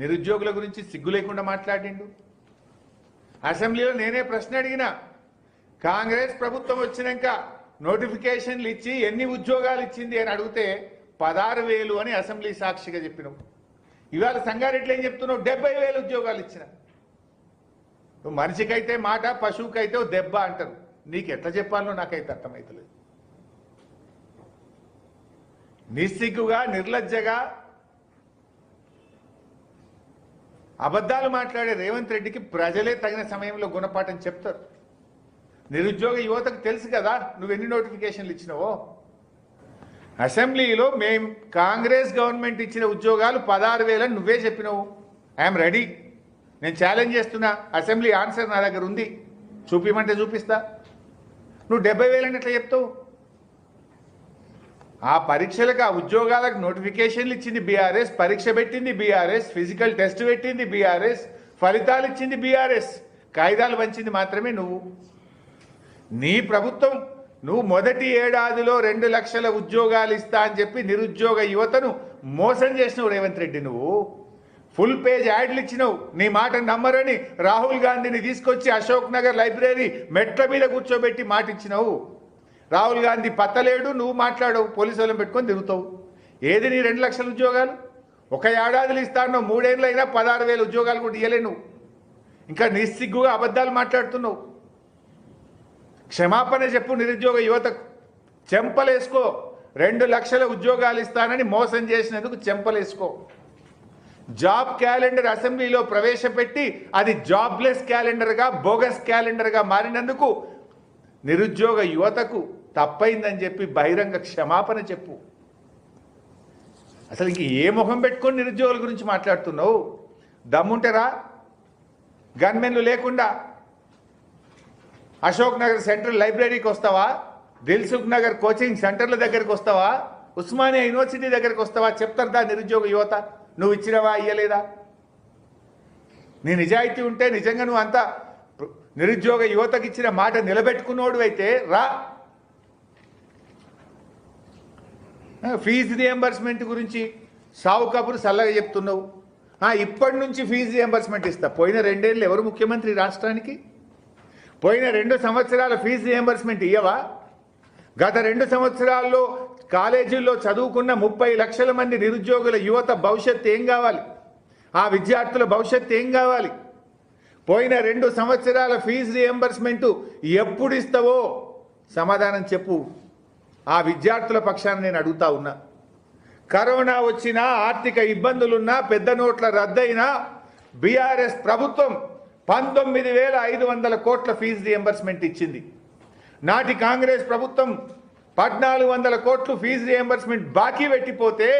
నిరుద్యోగుల గురించి సిగ్గు లేకుండా మాట్లాడిండు. అసెంబ్లీలో నేనే ప్రశ్న అడిగినా, కాంగ్రెస్ ప్రభుత్వం వచ్చినాక నోటిఫికేషన్లు ఇచ్చి ఎన్ని ఉద్యోగాలు ఇచ్చింది అని అడిగితే 16,000 అని అసెంబ్లీ సాక్షిగా చెప్పినావు. ఇవాళ సంగారెడ్డిలో ఏం చెప్తున్నావు? 70,000 ఉద్యోగాలు ఇచ్చిన. మనిషికైతే మాట, పశువుకైతే దెబ్బ అంటారు. నీకు ఎట్లా చెప్పాలో నాకైతే అర్థమవుతలేదు. నిస్సిగ్గుగా, నిర్లజ్జగా అబద్ధాలు మాట్లాడే రేవంత్ రెడ్డికి ప్రజలే తగిన సమయంలో గుణపాఠం చెప్తారు. నిరుద్యోగ యువతకు తెలుసు కదా నువ్వు ఎన్ని నోటిఫికేషన్లు ఇచ్చినావో. అసెంబ్లీలో మేము కాంగ్రెస్ గవర్నమెంట్ ఇచ్చిన ఉద్యోగాలు 16,000 అని నువ్వే చెప్పినావు. ఐఎమ్ రెడీ, నేను ఛాలెంజ్ చేస్తున్నా. అసెంబ్లీ ఆన్సర్ నా దగ్గర ఉంది, చూపిమంటే చూపిస్తా. నువ్వు 70,000 అని ఎట్లా చెప్తావు? ఆ పరీక్షలకు, ఆ ఉద్యోగాలకు నోటిఫికేషన్లు ఇచ్చింది బీఆర్ఎస్, పరీక్ష పెట్టింది బీఆర్ఎస్, ఫిజికల్ టెస్ట్ పెట్టింది బీఆర్ఎస్, ఫలితాలు ఇచ్చింది బీఆర్ఎస్, కాయిదాలు పంచింది మాత్రమే నువ్వు. నీ ప్రభుత్వం నువ్వు మొదటి ఏడాదిలో 2 లక్షల ఉద్యోగాలు ఇస్తా అని చెప్పి నిరుద్యోగ యువతను మోసం చేసినావు రేవంత్ రెడ్డి. నువ్వు ఫుల్ పేజ్ యాడ్లు ఇచ్చినావు. నీ మాట నమ్మరని రాహుల్ గాంధీని తీసుకొచ్చి అశోక్ నగర్ లైబ్రరీ మెట్ల మీద కూర్చోబెట్టి మాట ఇచ్చినావు. రాహుల్ గాంధీ పత్తలేడు, నువ్వు మాట్లాడవు, పోలీసు వాళ్ళని పెట్టుకొని తిరుగుతావు. ఏది నీ 2 లక్షల ఉద్యోగాలు? ఒక ఏడాదిలో ఇస్తాను, 3 ఏళ్ళు అయినా 16,000 ఉద్యోగాలు కూడా ఇయ్యలే నువ్వు. ఇంకా నిస్సిగ్గుగా అబద్ధాలు మాట్లాడుతున్నావు. క్షమాపణ చెప్పు నిరుద్యోగ యువతకు. చెంపలేసుకో. 2 లక్షల ఉద్యోగాలు ఇస్తానని మోసం చేసినందుకు చెంపలేసుకో. జాబ్ క్యాలెండర్ అసెంబ్లీలో ప్రవేశపెట్టి అది జాబ్లెస్ క్యాలెండర్గా, బోగస్ క్యాలెండర్గా మారినందుకు నిరుద్యోగ యువతకు తప్పైందని చెప్పి బహిరంగ క్షమాపణ చెప్పు. అసలు ఇంక ఏ ముఖం పెట్టుకొని నిరుద్యోగుల గురించి మాట్లాడుతున్నావు? దమ్ముంటారా? గన్మెన్లు లేకుండా అశోక్ నగర్ సెంట్రల్ లైబ్రరీకి వస్తావా? దిల్సుఖ్ నగర్ కోచింగ్ సెంటర్ల దగ్గరికి వస్తావా? ఉస్మానియా యూనివర్సిటీ దగ్గరికి వస్తావా? చెప్తారా నిరుద్యోగ యువత నువ్వు ఇచ్చినవా, ఇయ్యలేదా? నీ నిజాయితీ ఉంటే, నిజంగా నువ్వు అంతా నిరుద్యోగ యువతకి ఇచ్చిన మాట నిలబెట్టుకున్నోడు అయితే రా. ఫీజు రియంబర్స్మెంట్ గురించి సావు కబురు చల్లగా చెప్తున్నావు. ఇప్పటి నుంచి ఫీజు రియంబర్స్మెంట్ ఇస్తా. పోయిన 2 ఏళ్ళు ఎవరు ముఖ్యమంత్రి రాష్ట్రానికి? పోయిన 2 సంవత్సరాల ఫీజు రియంబర్స్మెంట్ ఇయ్యవా? గత 2 సంవత్సరాల్లో కాలేజీల్లో చదువుకున్న 30 లక్షల మంది నిరుద్యోగుల యువత భవిష్యత్తు ఏం కావాలి? ఆ విద్యార్థుల భవిష్యత్తు ఏం కావాలి? పోయిన 2 సంవత్సరాల ఫీజు రియంబర్స్మెంట్ ఎప్పుడు ఇస్తావో సమాధానం చెప్పు. ఆ విద్యార్థుల పక్షాన నేను అడుగుతా ఉన్నా. కరోనా వచ్చినా, ఆర్థిక ఇబ్బందులున్నా, పెద్ద నోట్ల రద్దయినా బీఆర్ఎస్ ప్రభుత్వం 19,500 కోట్ల ఫీజు రియంబర్స్మెంట్ ఇచ్చింది. నాటి కాంగ్రెస్ ప్రభుత్వం 1,400 కోట్లు ఫీజు రియంబర్స్మెంట్ బాకీ పెట్టిపోతే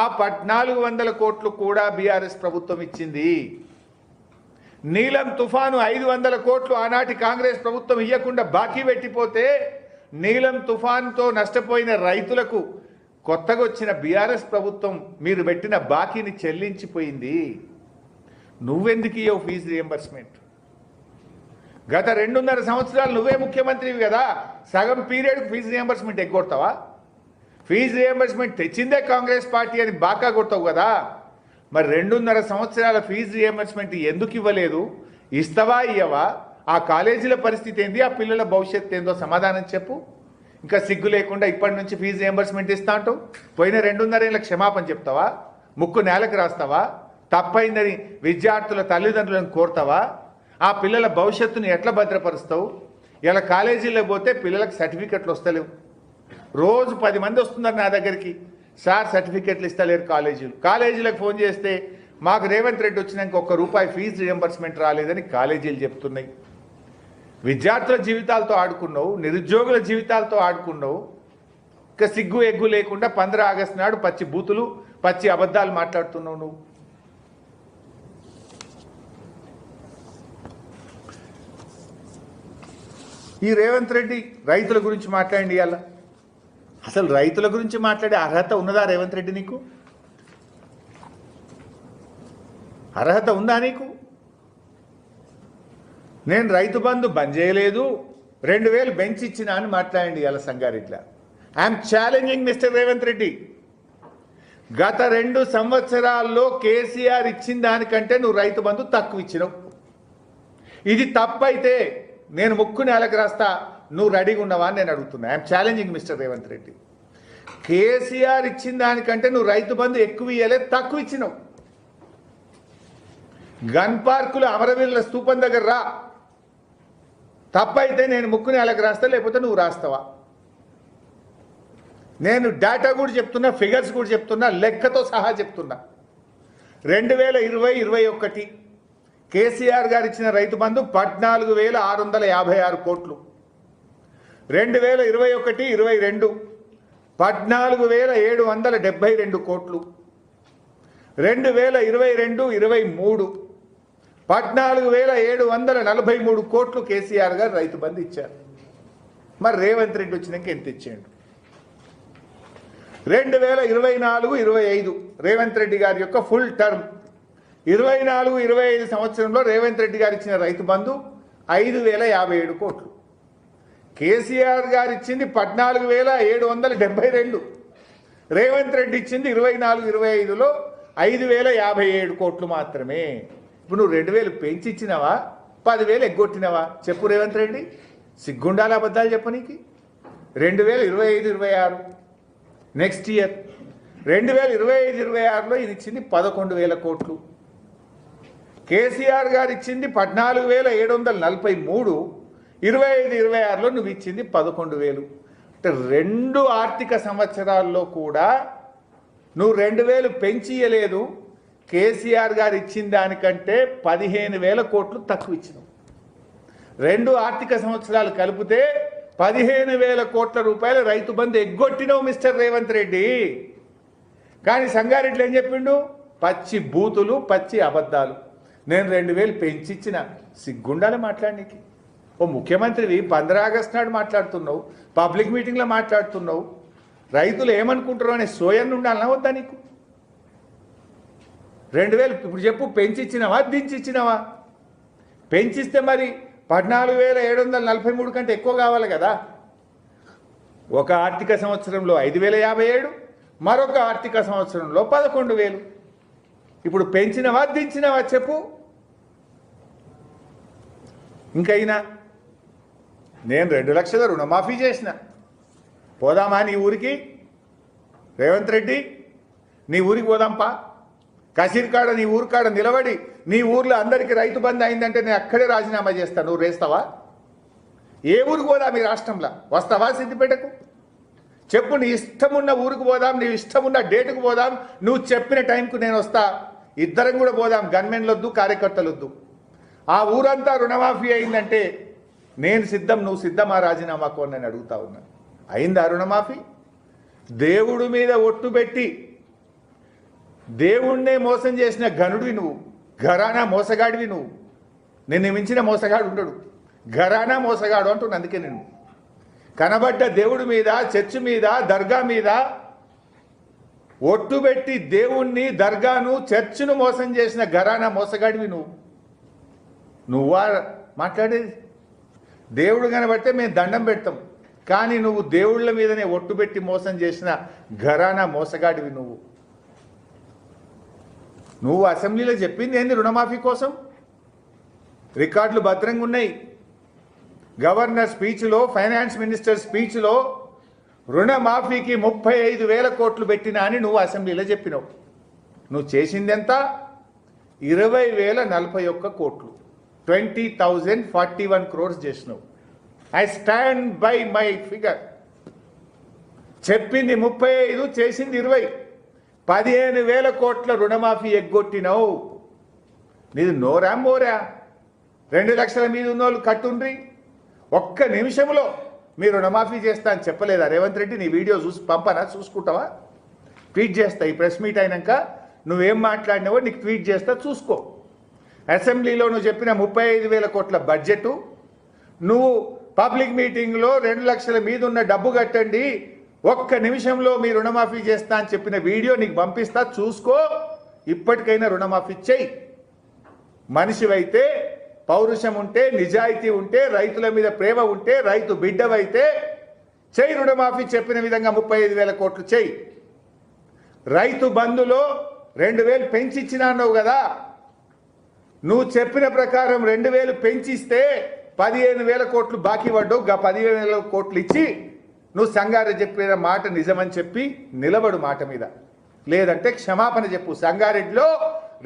ఆ 1,400 కోట్లు కూడా బీఆర్ఎస్ ప్రభుత్వం ఇచ్చింది. నీలం తుఫాను 500 కోట్లు ఆనాటి కాంగ్రెస్ ప్రభుత్వం ఇవ్వకుండా బాకీ పెట్టిపోతే నీలం తుఫాన్తో నష్టపోయిన రైతులకు కొత్తగా వచ్చిన బీఆర్ఎస్ ప్రభుత్వం మీరు పెట్టిన బాకీని చెల్లించిపోయింది. నువ్వెందుకు ఇవ్వవు ఫీజు రియంబర్స్మెంట్? గత 2.5 సంవత్సరాలు నువ్వే ముఖ్యమంత్రివి కదా, సగం పీరియడ్కు ఫీజు రియంబర్స్మెంట్ ఎగ్గొడతావా? ఫీజు రియంబర్స్మెంట్ తెచ్చిందే కాంగ్రెస్ పార్టీ అని బాకా కొడతావు కదా. మరి 2.5 సంవత్సరాల ఫీజు రియంబర్స్మెంట్ ఎందుకు ఇవ్వలేదు? ఇస్తావా, ఇయ్యవా? ఆ కాలేజీల పరిస్థితి ఏంది? ఆ పిల్లల భవిష్యత్తు ఏందో సమాధానం చెప్పు. ఇంకా సిగ్గు లేకుండా ఇప్పటి నుంచి ఫీజు రియంబర్స్మెంట్ ఇస్తా అంటావు. పోయిన 2.5 ఏళ్ళ క్షమాపణ చెప్తావా? ముక్కు నేలకు రాస్తావా? తప్పైందని విద్యార్థుల తల్లిదండ్రులను కోరుతావా? ఆ పిల్లల భవిష్యత్తుని ఎట్లా భద్రపరుస్తావు? ఇలా కాలేజీలో పోతే పిల్లలకు సర్టిఫికెట్లు వస్తలేవు. రోజు 10 మంది వస్తున్నారు నా దగ్గరికి, సార్ సర్టిఫికెట్లు ఇస్తలేరు కాలేజీలకు ఫోన్ చేస్తే మాకు రేవంత్ రెడ్డి వచ్చినాక ₹1 ఫీజు రియంబర్స్మెంట్ రాలేదని కాలేజీలు చెప్తున్నాయి. విద్యార్థుల జీవితాలతో ఆడుకున్నావు, నిరుద్యోగుల జీవితాలతో ఆడుకున్నావు. ఇంకా సిగ్గు ఎగ్గు లేకుండా 15 ఆగస్టు నాడు పచ్చి బూతులు, పచ్చి అబద్ధాలు మాట్లాడుతున్నావు నువ్వు. ఈ రేవంత్ రెడ్డి రైతుల గురించి మాట్లాడండి. ఇవాళ అసలు రైతుల గురించి మాట్లాడే అర్హత ఉన్నదా రేవంత్ రెడ్డి? నీకు అర్హత ఉందా నీకు? నేను రైతు బంధు బంద్ చేయలేదు, 2,000 బెంచ్ ఇచ్చినా అని మాట్లాడండి ఇవాళ సంగారెడ్డిలో. I'm challenging mister Revanth Reddy. గత 2 సంవత్సరాల్లో కేసీఆర్ ఇచ్చిన దానికంటే నువ్వు రైతు బంధు తక్కువ ఇచ్చినావు. ఇది తప్పైతే నేను ముక్కు నేలకు రాస్తా, నువ్వు రెడీగా ఉన్నావా అని నేను అడుగుతున్నా. I'm challenging mister Revanth Reddy. KCR ఇచ్చిన దానికంటే నువ్వు రైతు బంధు ఎక్కువ ఇవ్వలేదు, తక్కువ ఇచ్చినావు. గన్ పార్కులు అమరవీరుల స్తూపం దగ్గర రా, తప్పైతే నేను ముక్కు నేలకు రాస్తా, లేకపోతే నువ్వు రాస్తావా? నేను డేటా కూడా చెప్తున్నా, ఫిగర్స్ కూడా చెప్తున్నా, లెక్కతో సహా చెప్తున్నా. 2020-21 కేసీఆర్ గారు ఇచ్చిన రైతు బంధు 14,656 కోట్లు. 2021-22 14,772 కోట్లు. 2022-23 14,743 కోట్లు కేసీఆర్ గారు రైతు బంధు ఇచ్చారు. మరి రేవంత్ రెడ్డి వచ్చినాక ఎంత ఇచ్చాడు? 2024-25 రేవంత్ రెడ్డి గారి యొక్క ఫుల్ టర్మ్ 24-25 సంవత్సరంలో రేవంత్ రెడ్డి గారు ఇచ్చిన రైతు బంధు 5,057 కోట్లు. కేసీఆర్ గారు ఇచ్చింది 14,772. రేవంత్ రెడ్డి ఇచ్చింది 24-25లో 5,057 కోట్లు మాత్రమే. ఇప్పుడు నువ్వు 2,000 పెంచి ఇచ్చినావా, 10,000 ఎగ్గొట్టినావా? చెప్పు రేవంత్ రెడ్డి, సిగ్గుండాలి అబద్ధాలు చెప్పనీకి. 2025-26 నెక్స్ట్ ఇయర్ 2025-26లో ఇది ఇచ్చింది 11,000 కోట్లు. కేసీఆర్ గారు ఇచ్చింది 14,743. 25-26లో నువ్వు ఇచ్చింది 11,000. అంటే 2 ఆర్థిక సంవత్సరాల్లో కూడా నువ్వు 2,000 పెంచి ఇయ్యలేదు. కేసీఆర్ గారు ఇచ్చిన దానికంటే 15,000 కోట్లు తక్కువ ఇచ్చినావు. 2 ఆర్థిక సంవత్సరాలు కలిపితే 15,000 కోట్ల రూపాయలు రైతు బంధు ఎగ్గొట్టినావు మిస్టర్ రేవంత్ రెడ్డి. కానీ సంగారెడ్డిలో ఏం చెప్పిండు? పచ్చి బూతులు, పచ్చి అబద్ధాలు. నేను 2,000 పెంచిచ్చిన. సిగ్గుండాలి మాట్లాడనీకి. ఓ ముఖ్యమంత్రివి 15 ఆగస్టు నాడు మాట్లాడుతున్నావు, పబ్లిక్ మీటింగ్లో మాట్లాడుతున్నావు. రైతులు ఏమనుకుంటారు అనే సోయన్ ఉండాలన్నా వద్దా నీకు? 2,000 ఇప్పుడు చెప్పు, పెంచిచ్చినావా దించిచ్చినావా? పెంచిస్తే మరి 14,743 కంటే ఎక్కువ కావాలి కదా. ఒక ఆర్థిక సంవత్సరంలో 5,057, మరొక ఆర్థిక సంవత్సరంలో 11,000. ఇప్పుడు పెంచినవా దించినవా చెప్పు. ఇంకైనా నేను 2 లక్షల రుణమాఫీ చేసిన. పోదామా నీ ఊరికి? రేవంత్ రెడ్డి నీ ఊరికి పోదాంపా. కసీర్కాడ నీ ఊరు కాడ నిలబడి నీ ఊర్లో అందరికీ రైతు బంధు అయిందంటే నేను అక్కడే రాజీనామా చేస్తాను. నువ్వు రేస్తావా? ఏ ఊరికి పోదాం ఈ రాష్ట్రంలో? వస్తావా సిద్దిపేటకు? చెప్పు, నీ ఇష్టమున్న ఊరికి పోదాం, నీ ఇష్టమున్న డేటుకు పోదాం. నువ్వు చెప్పిన టైంకు నేను వస్తా. ఇద్దరం కూడా పోదాం. గన్మెన్లు వద్దు, కార్యకర్తలు వద్దు. ఆ ఊరంతా రుణమాఫీ అయిందంటే నేను సిద్ధం, నువ్వు సిద్ధమా రాజీనామాకు అని నేను అడుగుతా ఉన్నాను. అయిందా రుణమాఫీ? దేవుడి మీద ఒట్టు పెట్టి దేవుణ్ణే మోసం చేసిన ఘనుడివి నువ్వు. ఘరానా మోసగాడివి నువ్వు. నిన్ను మించిన మోసగాడు ఉండడు. ఘరానా మోసగాడు అంటున్నా. అందుకే నేను కనబడ్డ దేవుడి మీద, చర్చి మీద, దర్గా మీద ఒట్టు పెట్టి దేవుణ్ణి, దర్గాను, చర్చిను మోసం చేసిన ఘరానా మోసగాడివి నువ్వు. నువ్వా మాట్లాడేది? దేవుడు కనబడితే మేము దండం పెడతాం, కానీ నువ్వు దేవుళ్ళ మీదనే ఒట్టు పెట్టి మోసం చేసిన ఘరానా మోసగాడివి నువ్వు. నువ్వు అసెంబ్లీలో చెప్పింది ఏంది రుణమాఫీ కోసం? రికార్డులు భద్రంగా ఉన్నాయి. గవర్నర్ స్పీచ్లో, ఫైనాన్స్ మినిస్టర్ స్పీచ్లో రుణమాఫీకి 35,000 కోట్లు పెట్టినా అని నువ్వు అసెంబ్లీలో చెప్పినావు. నువ్వు చేసింది ఎంత? 20,041 కోట్లు. 20,041 crores చేసినావు. I stand by my figure. చెప్పింది 35, చేసింది 20. 15,000 కోట్ల రుణమాఫీ ఎగ్గొట్టినావు. నీది నోరా మోరా? 2 లక్షల మీద ఉన్నోళ్ళు కట్టుండ్రి. ఒక్క నిమిషంలో మీరు రుణమాఫీ చేస్తా అని చెప్పలేదా రేవంత్ రెడ్డి? నీ వీడియో చూసి పంపనా? చూసుకుంటావా? ట్వీట్ చేస్తా. ఈ ప్రెస్ మీట్ అయినాక నువ్వేం మాట్లాడినావో నీకు ట్వీట్ చేస్తా, చూసుకో. అసెంబ్లీలో నువ్వు చెప్పిన 35,000 కోట్ల బడ్జెట్, నువ్వు పబ్లిక్ మీటింగ్లో 2 లక్షల మీద ఉన్న డబ్బు కట్టండి, ఒక్క నిమిషంలో మీ రుణమాఫీ చేస్తా అని చెప్పిన వీడియో నీకు పంపిస్తా, చూసుకో. ఇప్పటికైనా రుణమాఫీ చెయ్యి. మనిషివైతే, పౌరుషం ఉంటే, నిజాయితీ ఉంటే, రైతుల మీద ప్రేమ ఉంటే, రైతు బిడ్డవైతే చెయ్యి రుణమాఫీ. చెప్పిన విధంగా 35,000 కోట్లు చెయ్యి. రైతు బంధులో 2000 పెంచిచ్చినా అన్నావు కదా, నువ్వు చెప్పిన ప్రకారం 2000 పెంచిస్తే 15,000 కోట్లు బాకీ పడ్డావు. 15,000 కోట్లు ఇచ్చి నువ్వు సంగారెడ్డి చెప్పిన మాట నిజమని చెప్పి నిలబడు మాట మీద, లేదంటే క్షమాపణ చెప్పు. సంగారెడ్డిలో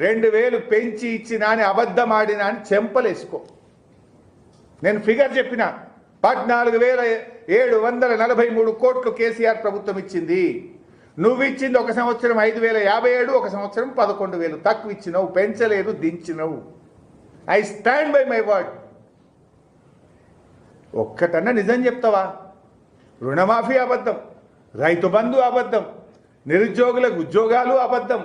2000 పెంచి ఇచ్చినా అని అబద్ధం ఆడినా అని చెంపలేసుకో. నేను ఫిగర్ చెప్పిన 14,743 కోట్లు కేసీఆర్ ప్రభుత్వం ఇచ్చింది. నువ్వు ఇచ్చింది ఒక సంవత్సరం 5,057, ఒక సంవత్సరం 11,000 తక్కువ ఇచ్చినావు, పెంచలేదు, దించినవు. I stand by my word. ఒక్కటన్నా నిజం చెప్తావా? రుణమాఫీ అబద్ధం, రైతు బంధు అబద్ధం, నిరుద్యోగులకు ఉద్యోగాలు అబద్ధం.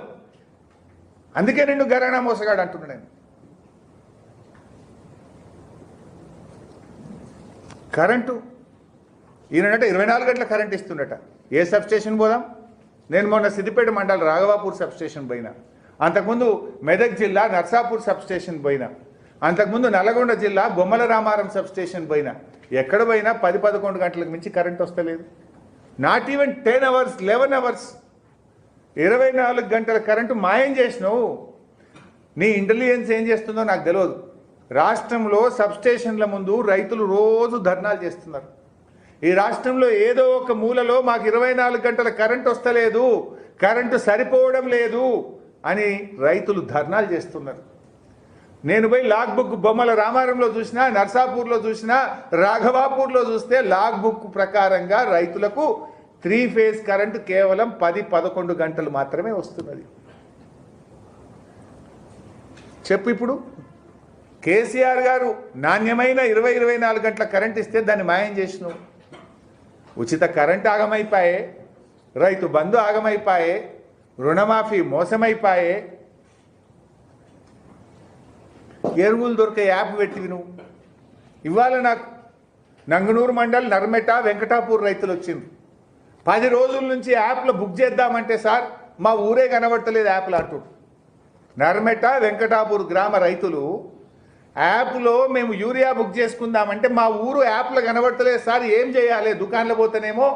అందుకే నిన్ను గరాణా మోసగాడు అంటున్నా నేను. కరెంటు ఈయనట 24 గంటల కరెంట్ ఇస్తుండట. ఏ సబ్స్టేషన్ పోదాం? నేను మొన్న సిద్దిపేట మండలం రాఘవాపూర్ సబ్స్టేషన్ పోయినా, అంతకుముందు మెదక్ జిల్లా నర్సాపూర్ సబ్స్టేషన్ పోయినా, అంతకుముందు నల్గొండ జిల్లా బొమ్మల రామారం సబ్స్టేషన్ పోయినా. ఎక్కడ పోయినా 10-11 గంటలకు మించి కరెంట్ వస్తలేదు. నాట్ ఈవెన్ 10 అవర్స్, 11 అవర్స్, 24 గంటల కరెంటు మాయం చేసినావు. నీ ఇంటెలిజెన్స్ ఏం చేస్తుందో నాకు తెలియదు. రాష్ట్రంలో సబ్స్టేషన్ల ముందు రైతులు రోజు ధర్నాలు చేస్తున్నారు. ఈ రాష్ట్రంలో ఏదో ఒక మూలలో మాకు 24 గంటల కరెంట్ వస్తలేదు, కరెంటు సరిపోవడం లేదు అని రైతులు ధర్నాలు చేస్తున్నారు. నేను పోయి లాగ్ బుక్ బొమ్మల రామారంలో చూసినా, నర్సాపూర్లో చూసినా, రాఘవాపూర్లో చూస్తే లాగ్ బుక్ ప్రకారంగా రైతులకు 3 ఫేజ్ కరెంటు కేవలం 10-11 గంటలు మాత్రమే వస్తున్నది. చెప్పు ఇప్పుడు. కేసీఆర్ గారు నాణ్యమైన 20-24 గంటల కరెంట్ ఇస్తే దాన్ని మాయం చేసినావు. ఉచిత కరెంట్ ఆగమైపాయే, రైతు బంధు ఆగమైపాయే, రుణమాఫీ మోసమైపాయే, ఎరువులు దొరికే యాప్ పెట్టివి నువ్వు. ఇవాళ నాకు నంగనూరు మండల్ నర్మెట వెంకటాపూర్ రైతులు వచ్చింది. 10 రోజుల నుంచి యాప్లో బుక్ చేద్దామంటే సార్ మా ఊరే కనబడతలేదు యాప్లు అంటూ. నర్మెట వెంకటాపూర్ గ్రామ రైతులు యాప్లో మేము యూరియా బుక్ చేసుకుందామంటే మా ఊరు యాప్లో కనబడతలేదు సార్, ఏం చేయాలి? దుకాణంలో పోతేనేమో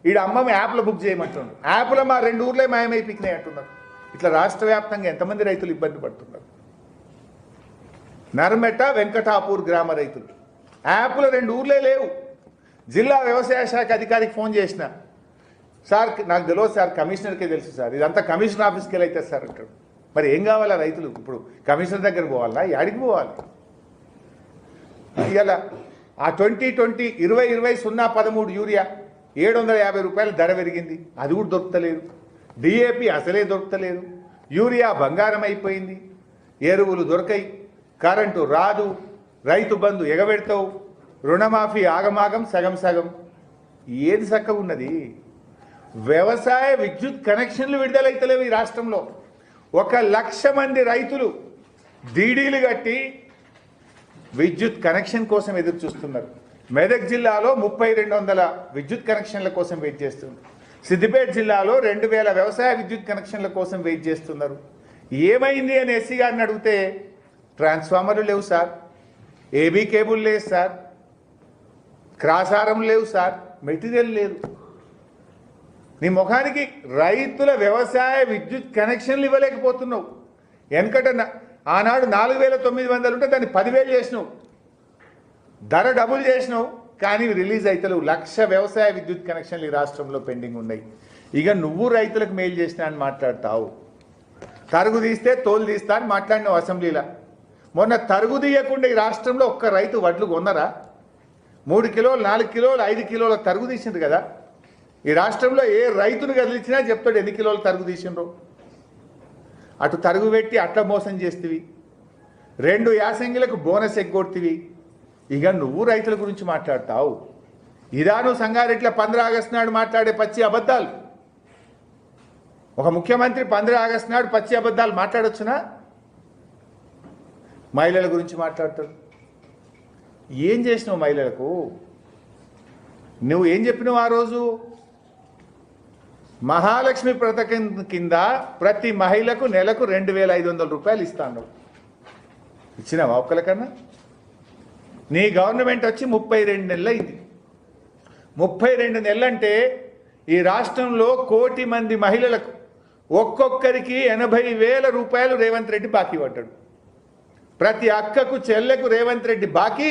ఈడ అమ్మమ్మ యాప్లో బుక్ చేయమంటున్నారు, యాప్లో మా 2 ఊర్లే మాయమైపోయినాయి అంటున్నారు. ఇట్లా రాష్ట్ర వ్యాప్తంగా ఎంతమంది రైతులు ఇబ్బంది పడుతున్నారు? నర్మెట వెంకటాపూర్ గ్రామ రైతులు యాప్లో 2 ఊర్లే లేవు. జిల్లా వ్యవసాయ శాఖ అధికారికి ఫోన్ చేసిన, సార్ నాకు తెలియదు సార్, కమిషనర్కే తెలుసు సార్, ఇదంతా కమిషనర్ ఆఫీస్కి వెళ్ళి అవుతుంది సార్ అంటాడు. మరి ఏం కావాలా రైతులు? ఇప్పుడు కమిషనర్ దగ్గర పోవాలా, యాడికి పోవాలి? ఇలా ఆ 2020-013 యూరియా 750 రూపాయలు ధర పెరిగింది, అది కూడా దొరుకుతలేదు. డిఏపి అసలే దొరుకుతలేదు, యూరియా బంగారం అయిపోయింది, ఎరువులు దొరకాయి, కరెంటు రాదు, రైతు బంధు ఎగబెడతావు, రుణమాఫీ ఆగమాగం సగం సగం. ఏది చక్కగా ఉన్నది? వ్యవసాయ విద్యుత్ కనెక్షన్లు విడుదలైతలేవు ఈ రాష్ట్రంలో. 1,00,000 మంది రైతులు డీడీలు కట్టి విద్యుత్ కనెక్షన్ కోసం ఎదురు చూస్తున్నారు. మెదక్ జిల్లాలో 3200 విద్యుత్ కనెక్షన్ల కోసం వెయిట్ చేస్తున్నారు. సిద్దిపేట జిల్లాలో 2000 వ్యవసాయ విద్యుత్ కనెక్షన్ల కోసం వెయిట్ చేస్తున్నారు. ఏమైంది అని ఎస్సీ గారిని అడిగితే ట్రాన్స్ఫార్మర్లు లేవు సార్, ఏబీ కేబుల్ లేదు సార్, క్రాసారం లేవు సార్, మెటీరియల్ లేదు. నీ ముఖానికి రైతుల వ్యవసాయ విద్యుత్ కనెక్షన్లు ఇవ్వలేకపోతున్నావు. వెనకట ఆనాడు 4,900 ఉంటే దాన్ని 10,000 చేసినావు, ధర డబుల్ చేసినావు, కానీ రిలీజ్ అవుతలేవు. 1,00,000 వ్యవసాయ విద్యుత్ కనెక్షన్లు ఈ రాష్ట్రంలో పెండింగ్ ఉన్నాయి. ఇక నువ్వు రైతులకు మేలు చేసినా అని మాట్లాడతావు. తరుగు తీస్తే తోలు తీస్తా అని మాట్లాడినావు అసెంబ్లీలో. మొన్న తరుగు తీయకుండా ఈ రాష్ట్రంలో ఒక్క రైతు వడ్లు కొన్నరా? 3 కిలోలు, 4 కిలోలు, 5 కిలోల తరుగు తీసింది కదా. ఈ రాష్ట్రంలో ఏ రైతును కదిలించినా చెప్తాడు ఎన్ని కిలోలు తరుగు తీసిండ్రో. అటు తరుగు పెట్టి అట్లా మోసం చేస్తేవి, 2 యాసంగిలకు బోనస్ ఎగ్గొడుతీవి. ఇక నువ్వు రైతుల గురించి మాట్లాడతావు. ఇదా నువ్వు సంగారెడ్డిలో 15 ఆగస్టు నాడు మాట్లాడే పచ్చి అబద్ధాలు? ఒక ముఖ్యమంత్రి 15 ఆగస్టు నాడు పచ్చి అబద్ధాలు మాట్లాడొచ్చునా? మహిళల గురించి మాట్లాడతాడు. ఏం చేసినావు మహిళలకు? నువ్వు ఏం చెప్పినావు ఆ రోజు? మహాలక్ష్మి పథకం కింద ప్రతి మహిళకు నెలకు 2,500 రూపాయలు ఇస్తాను. ఇచ్చినావా ఒక్కరికన్నా? నీ గవర్నమెంట్ వచ్చి 32 నెలలు అయింది. 32 నెలలంటే ఈ రాష్ట్రంలో 1,00,00,000 మంది మహిళలకు ఒక్కొక్కరికి 80,000 రూపాయలు రేవంత్ రెడ్డి బాకీ పడ్డాడు. ప్రతి అక్కకు చెల్లెకు రేవంత్ రెడ్డి బాకీ